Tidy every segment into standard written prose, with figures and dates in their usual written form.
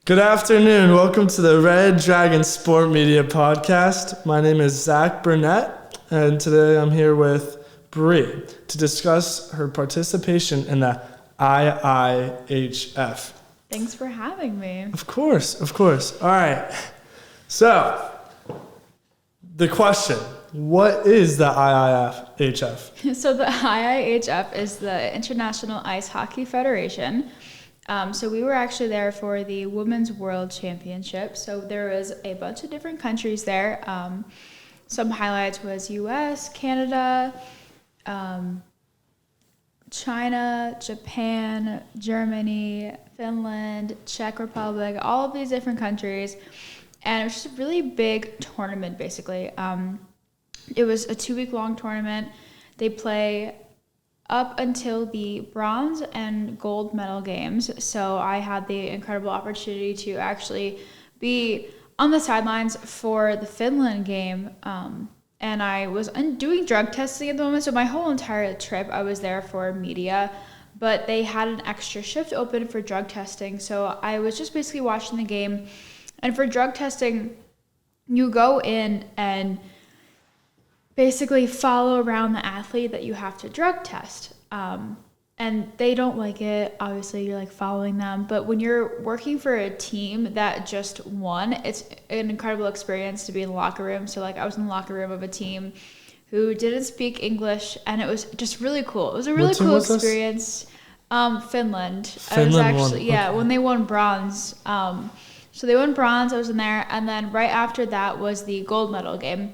Good afternoon. Welcome to the Red Dragon Sport Media Podcast. My name is Zach Burnett, and today I'm here with Bree to discuss her participation in the IIHF. Thanks for having me. Of course. All right. So, the question, what is the IIHF? So the IIHF is the International Ice Hockey Federation. So we were actually there for the Women's World Championship. So there was a bunch of different countries there. Some highlights was US, Canada, China, Japan, Germany, Finland, Czech Republic, all of these different countries. And it was just a really big tournament, basically. It was a 2-week-long tournament. They play up until the bronze and gold medal games. So I had the incredible opportunity to actually be on the sidelines for the Finland game. And I was doing drug testing at the moment. So my whole entire trip, I was there for media, but they had an extra shift open for drug testing. So I was just basically watching the game. And for drug testing, you go in and basically follow around the athlete that you have to drug test. And they don't like it. Obviously, you're like following them. But when you're working for a team that just won, it's an incredible experience to be in the locker room. So like I was in the locker room of a team who didn't speak English, and it was just really cool. It was a really cool experience. Finland. I was actually won. When they won bronze. So they won bronze. I was in there, and then right after that was the gold medal game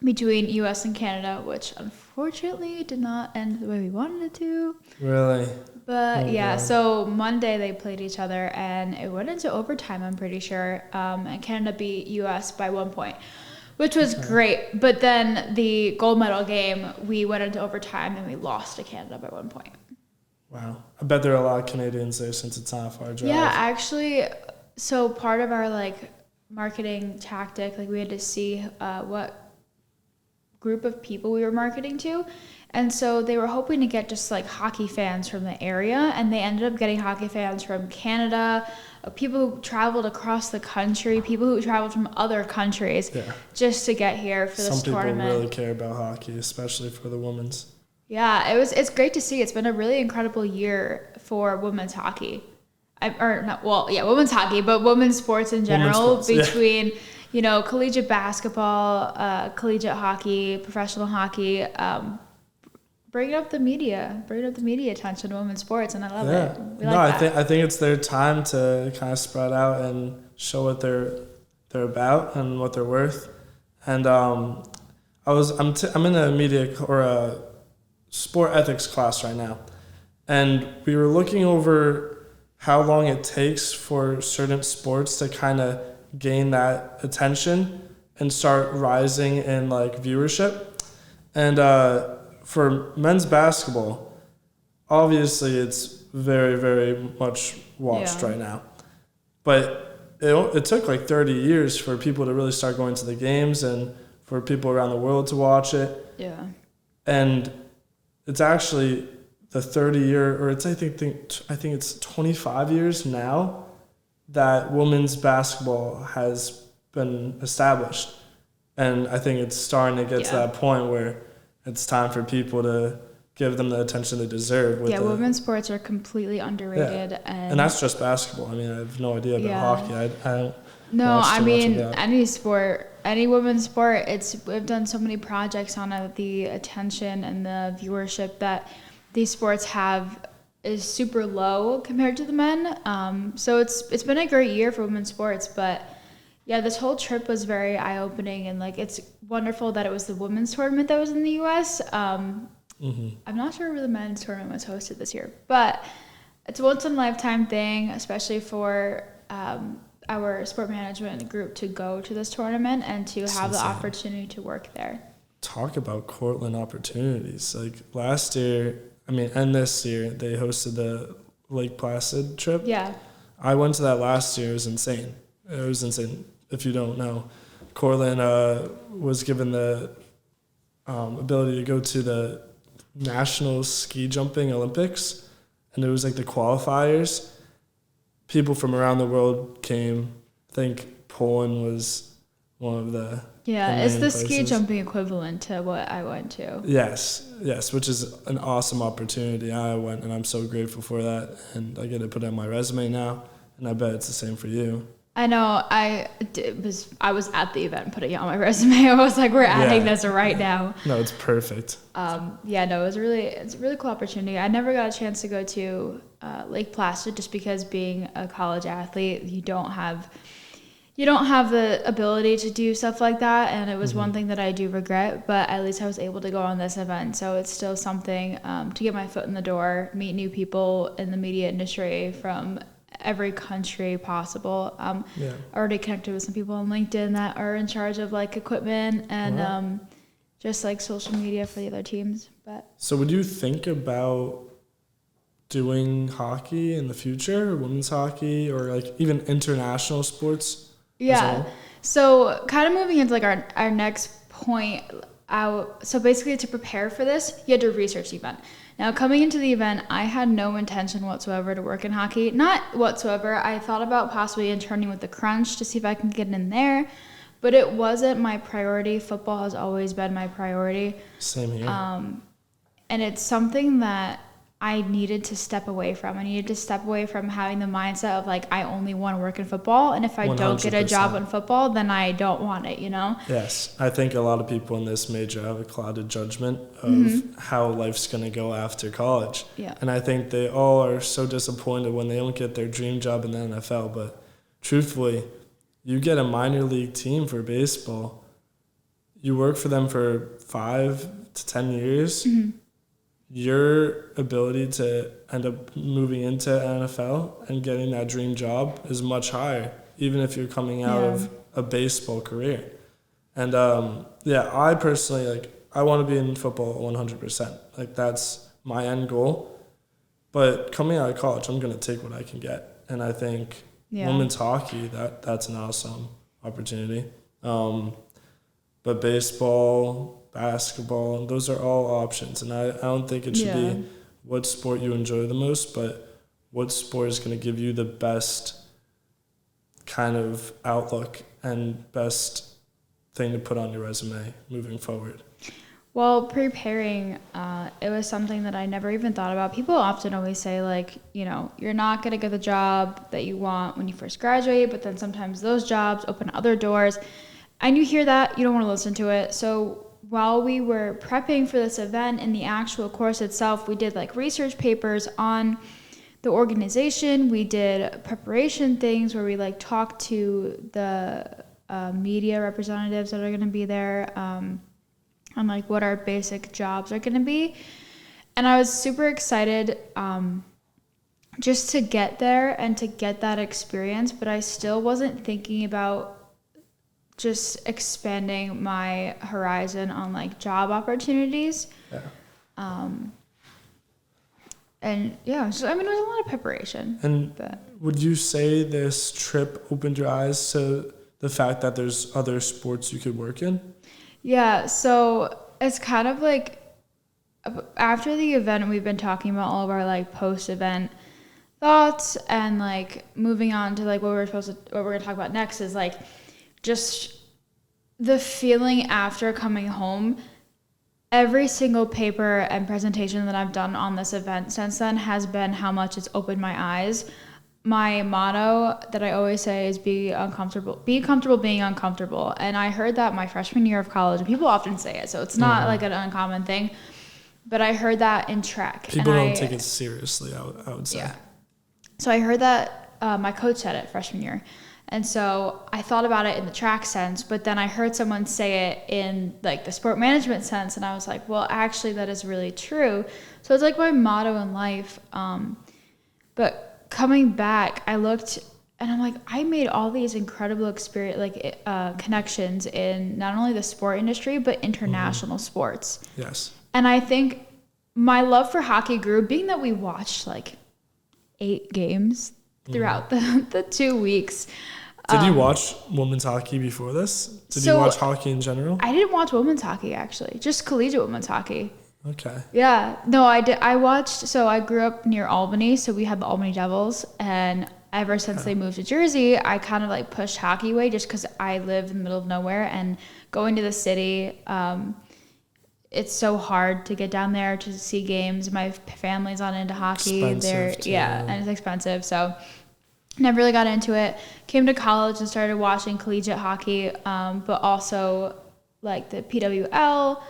between US and Canada, which unfortunately did not end the way we wanted it to. Really? But so Monday they played each other and it went into overtime, I'm pretty sure. And Canada beat US by 1 point, which was great. But then the gold medal game, we went into overtime and we lost to Canada by 1 point. Wow. I bet there are a lot of Canadians there since it's not a far drive. Yeah, actually, so part of our marketing tactic, we had to see what group of people we were marketing to, and so they were hoping to get just hockey fans from the area, and they ended up getting hockey fans from Canada, people who traveled across the country, people who traveled from other countries just to get here for this tournament. Some people really care about hockey, especially for the women's. Yeah, it's great to see. It's been a really incredible year for women's hockey. Women's hockey, but women's sports in general, between collegiate basketball, collegiate hockey, professional hockey, bringing up the media attention to women's sports, and I love it. I think it's their time to kind of spread out and show what they're about and what they're worth. And I'm in a media or a sport ethics class right now, and we were looking over how long it takes for certain sports to kind of gain that attention and start rising in viewership. And for men's basketball, obviously it's very, very much watched right now. But it took 30 years for people to really start going to the games and for people around the world to watch it. Yeah. And it's actually the 30-year, or I think it's 25 years now that women's basketball has been established. And I think it's starting to get to that point where it's time for people to give them the attention they deserve. Women's sports are completely underrated. Yeah. And that's just basketball. I mean, I have no idea about hockey. I don't any sport, any women's sport, we've done so many projects on it. The attention and the viewership that these sports have is super low compared to the men. So it's been a great year for women's sports, but this whole trip was very eye-opening, and it's wonderful that it was the women's tournament that was in the US. I'm not sure where the men's tournament was hosted this year, but it's a once-in-a-lifetime thing, especially for our sport management group to go to this tournament and to have the opportunity to work there. Talk about Cortland opportunities. Last year, and this year, they hosted the Lake Placid trip. Yeah. I went to that last year. It was insane. If you don't know, Cortland was given the ability to go to the National Ski Jumping Olympics, and it was the qualifiers. people from around the world came. I think Poland was one of the it's the places. ski jumping equivalent to what I went to. Yes, which is an awesome opportunity. I went, and I'm so grateful for that, and I get to put it on my resume now, and I bet it's the same for you. I know. I was at the event putting it on my resume. I was like, we're adding this right now. No, it's perfect. It's a really cool opportunity. I never got a chance to go to Lake Placid just because being a college athlete, you don't have the ability to do stuff like that, and it was one thing that I do regret, but at least I was able to go on this event, so it's still something to get my foot in the door, meet new people in the media industry from every country possible. Already connected with some people on LinkedIn that are in charge of like equipment and just like social media for the other teams. But so would you think about doing hockey in the future, women's hockey, or like even international sports? Yeah. So kind of moving into like our next point out. So basically to prepare for this, you had to research the event. Now coming into the event, I had no intention whatsoever to work in hockey. Not whatsoever. I thought about possibly interning with the Crunch to see if I can get in there, but it wasn't my priority. Football has always been my priority. Same here. And it's something that I needed to step away from. I needed to step away from having the mindset of like, I only want to work in football. And if I 100%. Don't get a job in football, then I don't want it, you know? Yes. I think a lot of people in this major have a clouded judgment of how life's going to go after college. Yeah. And I think they all are so disappointed when they don't get their dream job in the NFL. But truthfully, you get a minor league team for baseball. You work for them for 5 to 10 years. Your ability to end up moving into NFL and getting that dream job is much higher, even if you're coming out of a baseball career. And I personally, I want to be in football 100%. Like, that's my end goal. But coming out of college, I'm going to take what I can get. And I think women's hockey, that's an awesome opportunity. But baseball, basketball, and those are all options. And I don't think it should be what sport you enjoy the most, but what sport is going to give you the best kind of outlook and best thing to put on your resume moving forward. Well, preparing, it was something that I never even thought about. People often always say, like, you know, you're not going to get the job that you want when you first graduate, but then sometimes those jobs open other doors. And you hear that, you don't want to listen to it. So while we were prepping for this event in the actual course itself, we did like research papers on the organization. We did preparation things where we like talked to the media representatives that are going to be there on like what our basic jobs are going to be. And I was super excited just to get there and to get that experience, but I still wasn't thinking about just expanding my horizon on like job opportunities. So I mean, it was a lot of preparation. And would you say this trip opened your eyes to the fact that there's other sports you could work in? Yeah, so it's kind of like after the event, we've been talking about all of our like post-event thoughts, and like moving on to like what we're going to talk about next is like just the feeling after coming home. Every single paper and presentation that I've done on this event since then has been how much it's opened my eyes. My motto that I always say is be comfortable being uncomfortable. And I heard that my freshman year of college, and people often say it, so it's not like an uncommon thing, but I heard that in track. People don't take it seriously, I would say. Yeah. So I heard that my coach said it freshman year. And so I thought about it in the track sense, but then I heard someone say it in like the sport management sense, and I was like, well, actually that is really true. So it's like my motto in life. But coming back, I looked and I'm like, I made all these incredible connections in not only the sport industry, but international sports. Yes. And I think my love for hockey grew, being that we watched like 8 games throughout the 2 weeks. Did you watch women's hockey before this? Did you watch hockey in general? I didn't watch women's hockey, actually. Just collegiate women's hockey. Okay. Yeah. No, I did. I watched, so I grew up near Albany, so we had the Albany Devils, and ever since they moved to Jersey, I kind of like pushed hockey away just because I live in the middle of nowhere, and going to the city, it's so hard to get down there to see games. My family's not into hockey. And it's expensive. So never really got into it. Came to college and started watching collegiate hockey, but also like the PWL,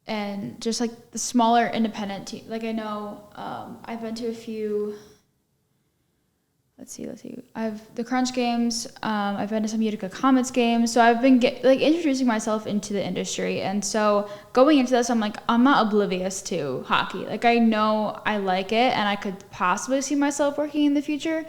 and just like the smaller independent team. Like I know I've been to a few. Let's see. I've the Crunch games. I've been to some Utica Comets games. So I've been introducing myself into the industry. And so going into this, I'm like, I'm not oblivious to hockey. Like I know I like it, and I could possibly see myself working in the future.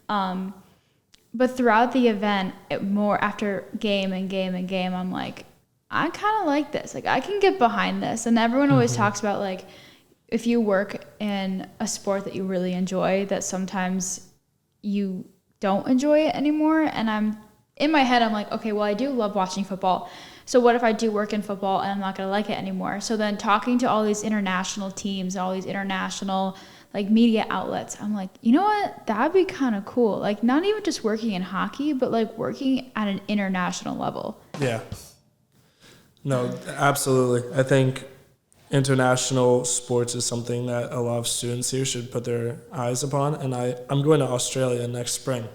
But throughout the event, more after game, I'm like, I kind of like this. Like I can get behind this. And everyone always talks about like, if you work in a sport that you really enjoy, that sometimes you don't enjoy it anymore. And I'm in my head, I'm like, okay, well, I do love watching football. So what if I do work in football and I'm not going to like it anymore? So then talking to all these international teams, all these international like media outlets, I'm like, you know what? That'd be kind of cool. Like not even just working in hockey, but like working at an international level. Yeah. No, absolutely. I think international sports is something that a lot of students here should put their eyes upon. And I'm going to Australia next spring.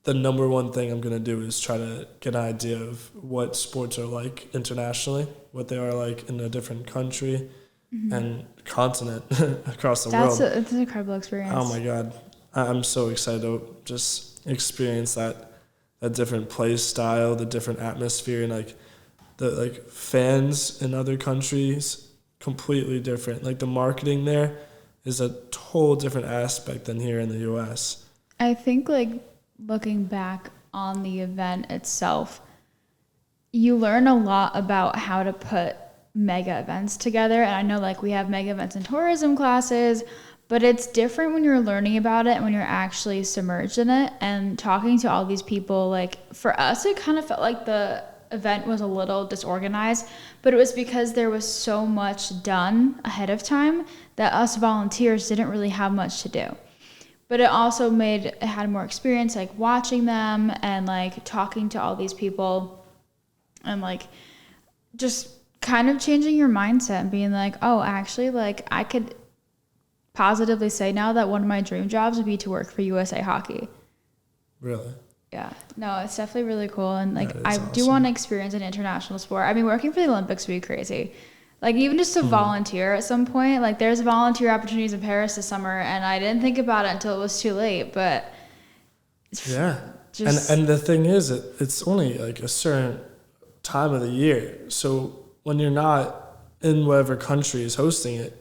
The number one thing I'm going to do is try to get an idea of what sports are like internationally, what they are like in a different country and continent across the world. It's an incredible experience. Oh my God. I'm so excited to just experience that different play style, the different atmosphere, and like the like fans in other countries, completely different. Like the marketing there is a total different aspect than here in the US. I think like looking back on the event itself, you learn a lot about how to put mega events together. And I know like we have mega events in tourism classes, but it's different when you're learning about it and when you're actually submerged in it and talking to all these people. Like for us, it kind of felt like the event was a little disorganized, but it was because there was so much done ahead of time that us volunteers didn't really have much to do. But it also had more experience like watching them and like talking to all these people and like just kind of changing your mindset and being like, oh, actually, like I could positively say now that one of my dream jobs would be to work for USA Hockey. Really? Yeah. No, it's definitely really cool. And like I awesome. do want to experience an international sport. I mean, working for the Olympics would be crazy. Like even just to volunteer at some point, like there's volunteer opportunities in Paris this summer and I didn't think about it until it was too late, but yeah. And the thing is, it's only like a certain time of the year. So when you're not in whatever country is hosting it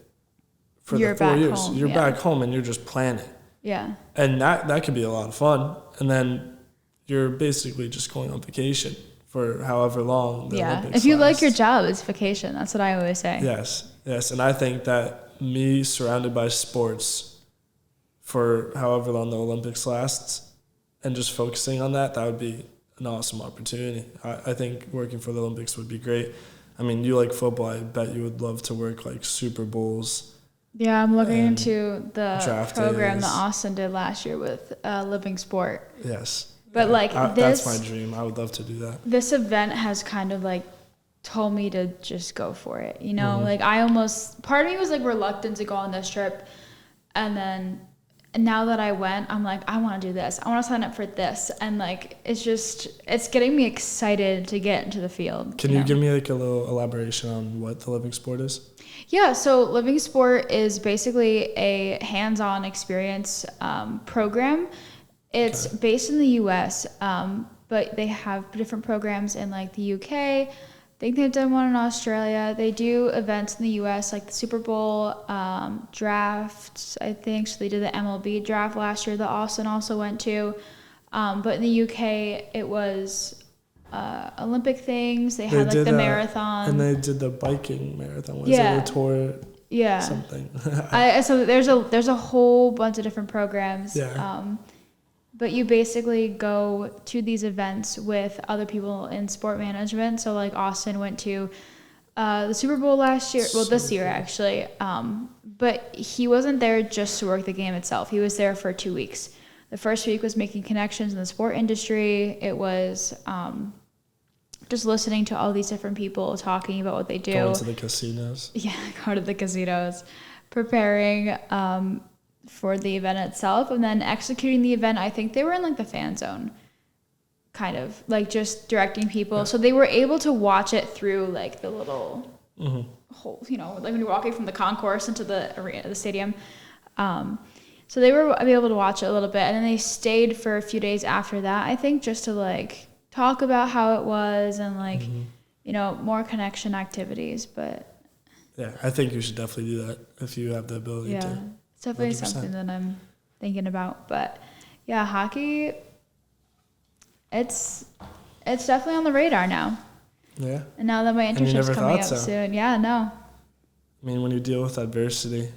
for the 4 years, you're back home and you're just planning. Yeah. And that could be a lot of fun. And then you're basically just going on vacation for however long the Olympics if you last. like your job, it's vacation. That's what I always say. Yes. And I think that me surrounded by sports for however long the Olympics lasts and just focusing on that would be an awesome opportunity. I think working for the Olympics would be great. I mean, you like football. I bet you would love to work like Super Bowls. Yeah, I'm looking into the program days. that Austin did last year with Living Sport. Yes. But that's my dream. I would love to do that. This event has kind of like told me to just go for it. You know, like part of me was like reluctant to go on this trip. And now that I went, I'm like, I want to do this. I want to sign up for this. And like, it's getting me excited to get into the field. Can you give me like a little elaboration on what the Living Sport is? Yeah, so Living Sport is basically a hands-on experience program. It's based in the U.S., but they have different programs in like the U.K. I think they've done one in Australia. They do events in the U.S. like the Super Bowl drafts, I think. So they did the MLB draft last year that Austin also went to. But in the U.K., it was Olympic things. They had like the marathon. And they did the biking marathon. Was it Tour? Yeah. Something. So there's a whole bunch of different programs. Yeah. But you basically go to these events with other people in sport management. So like Austin went to The Super Bowl last year, well, this year actually. But he wasn't there just to work the game itself. He was there for 2 weeks. The first week was making connections in the sport industry. It was just listening to all these different people talking about what they do. Going to the casinos. Yeah, go to the casinos. Preparing for the event itself, and then executing the event. I think they were in like the fan zone, kind of like just directing people. Yeah. So they were able to watch it through like the little hole, you know, like when you're walking from the concourse into the arena, the stadium. So they were able to watch it a little bit, and then they stayed for a few days after that, I think, just to like talk about how it was and like, you know, more connection activities. But yeah, I think you should definitely do that if you have the ability to. It's definitely 100%. Something that I'm thinking about. But yeah, hockey, it's definitely on the radar now. Yeah. And now that my internship's coming up soon. Yeah, no. I mean, when you deal with adversity,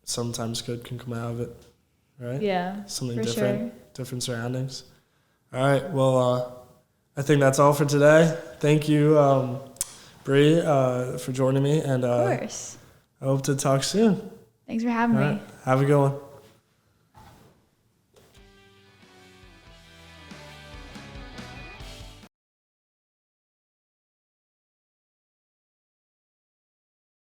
sometimes good can come out of it, right? Yeah, something different, different surroundings. All right, well, I think that's all for today. Thank you, Bree, for joining me, and of course. I hope to talk soon. Thanks for having me. Have a good one.